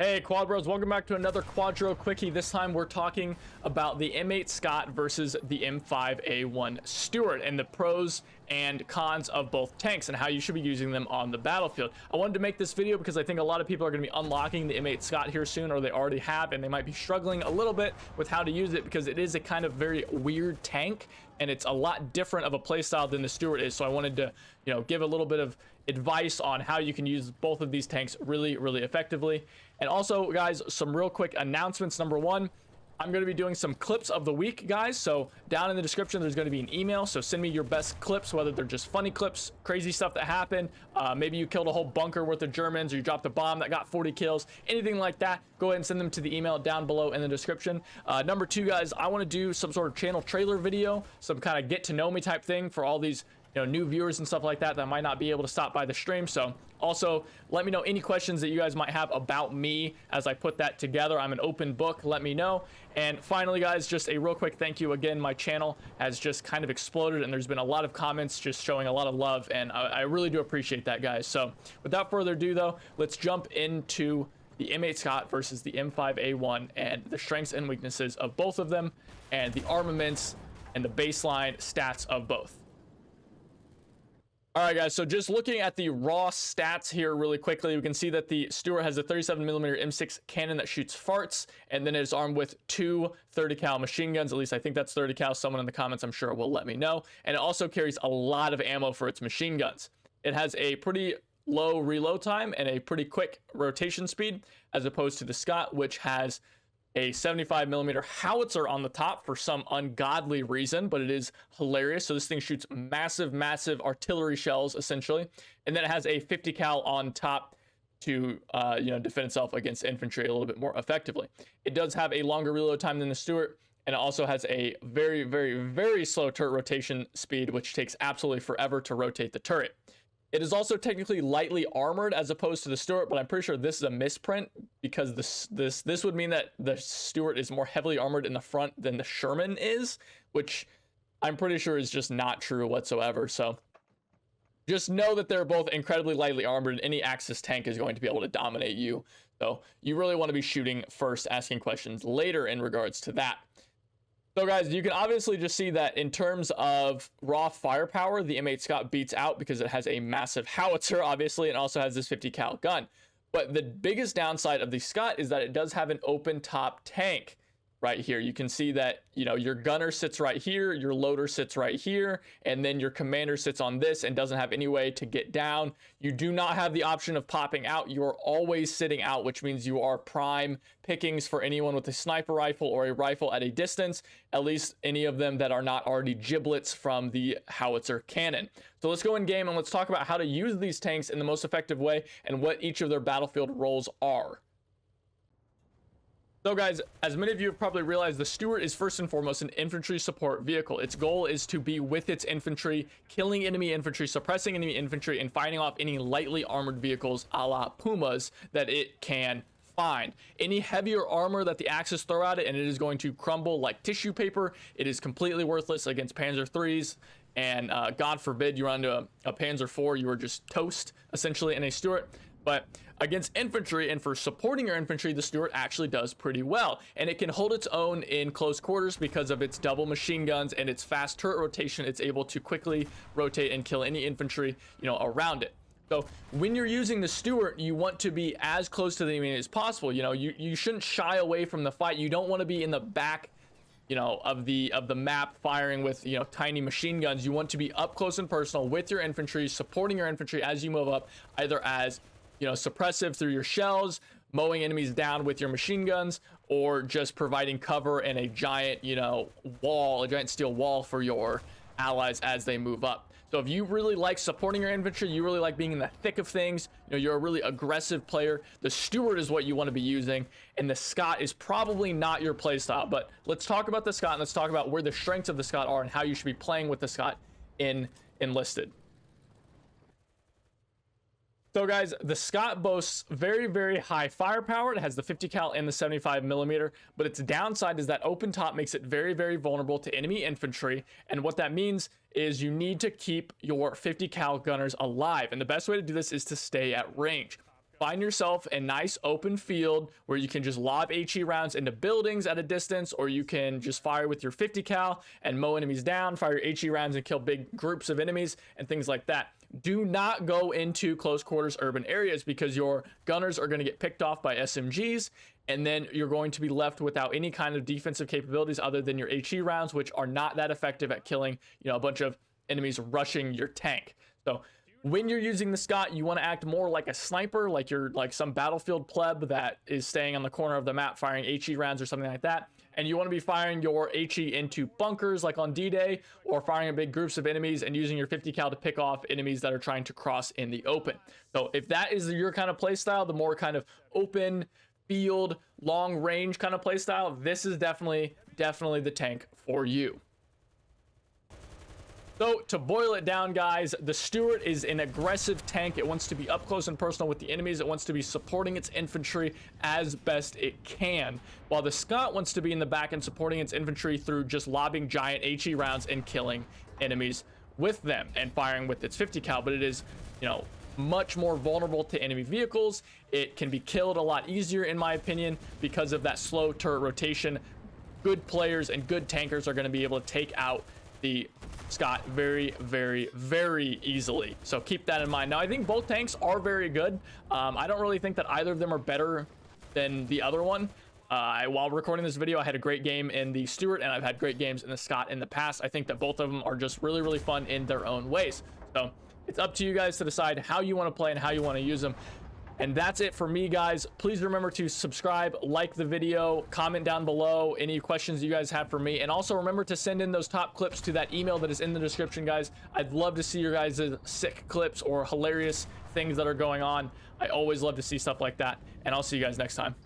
Hey Quad Bros, welcome back to another Quadro Quickie. This time we're talking about the M8 Scott versus the M5a1 Stuart and the pros and cons of both tanks and how you should be using them on the battlefield. I wanted to make this video because I think a lot of people are going to be unlocking the M8 Scott here soon, or they already have, and they might be struggling a little bit with how to use it because it is a kind of very weird tank and it's a lot different of a playstyle than the Stuart is. So I wanted to, give a little bit of advice on how you can use both of these tanks really effectively. And also, guys, some real quick announcements. Number one, I'm going to be doing some clips of the week, guys. So down in the description, there's going to be an email. So send me your best clips, whether they're just funny clips, crazy stuff that happened. Maybe you killed a whole bunker worth of Germans, or you dropped a bomb that got 40 kills, anything like that. Go ahead and send them to the email down below in the description. Number two, guys, I want to do some sort of channel trailer video, some kind of get to know me type thing for all these new viewers and stuff like that might not be able to stop by the stream. So also let me know any questions that you guys might have about me as I put that together. I'm an open book, let me know. And finally, guys, just a real quick thank you again. My channel has just kind of exploded and there's been a lot of comments just showing a lot of love, and I really do appreciate that, guys. So without further ado though, let's jump into the M8 Scott versus the M5a1 and the strengths and weaknesses of both of them, and the armaments and the baseline stats of both. All right, guys, so just looking at the raw stats here really quickly, we can see that the Stuart has a 37mm M6 cannon that shoots farts, and then it is armed with two 30 cal machine guns. At least I think that's 30 cal. Someone in the comments, I'm sure, will let me know. And it also carries a lot of ammo for its machine guns. It has a pretty low reload time and a pretty quick rotation speed, as opposed to the Scott, which has a 75mm howitzer on the top for some ungodly reason, but it is hilarious. So this thing shoots massive artillery shells essentially, and then it has a 50 cal on top to defend itself against infantry a little bit more effectively. It does have a longer reload time than the Stuart, and it also has a very slow turret rotation speed, which takes absolutely forever to rotate the turret. It is also technically lightly armored as opposed to the Stuart, but I'm pretty sure this is a misprint, because this would mean that the Stuart is more heavily armored in the front than the Sherman is, which I'm pretty sure is just not true whatsoever. So just know that they're both incredibly lightly armored, and any Axis tank is going to be able to dominate you. So you really want to be shooting first, asking questions later in regards to that. So guys, you can obviously just see that in terms of raw firepower, the M8 Scott beats out because it has a massive howitzer, obviously, and also has this 50 cal gun. But the biggest downside of the Scott is that it does have an open top tank right here. You can see that, your gunner sits right here, your loader sits right here, and then your commander sits on this and doesn't have any way to get down. You do not have the option of popping out. You are always sitting out, which means you are prime pickings for anyone with a sniper rifle or a rifle at a distance, at least any of them that are not already giblets from the howitzer cannon. So let's go in game and let's talk about how to use these tanks in the most effective way and what each of their battlefield roles are. So guys, as many of you have probably realized, the Stuart is first and foremost an infantry support vehicle. Its goal is to be with its infantry, killing enemy infantry, suppressing enemy infantry, and fighting off any lightly armored vehicles a la Pumas that it can find. Any heavier armor that the Axis throw at it, and it is going to crumble like tissue paper. It is completely worthless against Panzer IIIs, and God forbid you run into a Panzer IV, you are just toast essentially in a Stuart. But against infantry and for supporting your infantry, the Stuart actually does pretty well, and it can hold its own in close quarters because of its double machine guns and its fast turret rotation. It's able to quickly rotate and kill any infantry around it. So when you're using the Stuart, you want to be as close to the enemy as possible. You shouldn't shy away from the fight. You don't want to be in the back of the map firing with tiny machine guns. You want to be up close and personal with your infantry, supporting your infantry as you move up, either as suppressive through your shells, mowing enemies down with your machine guns, or just providing cover and a giant wall, a giant steel wall for your allies as they move up. So if you really like supporting your infantry, you really like being in the thick of things, you're a really aggressive player, the Stuart is what you want to be using, and the Scott is probably not your playstyle. But let's talk about the Scott, and let's talk about where the strengths of the Scott are and how you should be playing with the Scott in Enlisted. So guys, the Scott boasts very high firepower. It has the 50 cal and the 75mm, but its downside is that open top makes it very vulnerable to enemy infantry. And what that means is you need to keep your 50 cal gunners alive. And the best way to do this is to stay at range. find yourself a nice open field where you can just lob HE rounds into buildings at a distance, or you can just fire with your 50 cal and mow enemies down, fire your HE rounds and kill big groups of enemies and things like that. Do not go into close quarters urban areas, because your gunners are going to get picked off by SMGs, and then you're going to be left without any kind of defensive capabilities other than your HE rounds, which are not that effective at killing, a bunch of enemies rushing your tank. So when you're using the Scott, you want to act more like a sniper, like you're like some battlefield pleb that is staying on the corner of the map firing HE rounds or something like that. And you want to be firing your HE into bunkers like on D-Day, or firing at big groups of enemies and using your 50 cal to pick off enemies that are trying to cross in the open. So if that is your kind of play style, the more kind of open field, long range kind of play style, this is definitely the tank for you. So to boil it down, guys, the Stuart is an aggressive tank. It wants to be up close and personal with the enemies. It wants to be supporting its infantry as best it can, while the Scott wants to be in the back and supporting its infantry through just lobbing giant HE rounds and killing enemies with them and firing with its 50 cal. But it is, much more vulnerable to enemy vehicles. It can be killed a lot easier, in my opinion, because of that slow turret rotation. Good players and good tankers are going to be able to take out the Scott very, very, very easily. So keep that in mind. Now, I think both tanks are very good. I don't really think that either of them are better than the other one. While recording this video, I had a great game in the Stuart, and I've had great games in the Scott in the past. I think that both of them are just really, really fun in their own ways. So it's up to you guys to decide how you want to play and how you want to use them. And that's it for me, guys. Please remember to subscribe, like the video, comment down below any questions you guys have for me, and also remember to send in those top clips to that email that is in the description, guys. I'd love to see your guys' sick clips or hilarious things that are going on. I always love to see stuff like that, and I'll see you guys next time.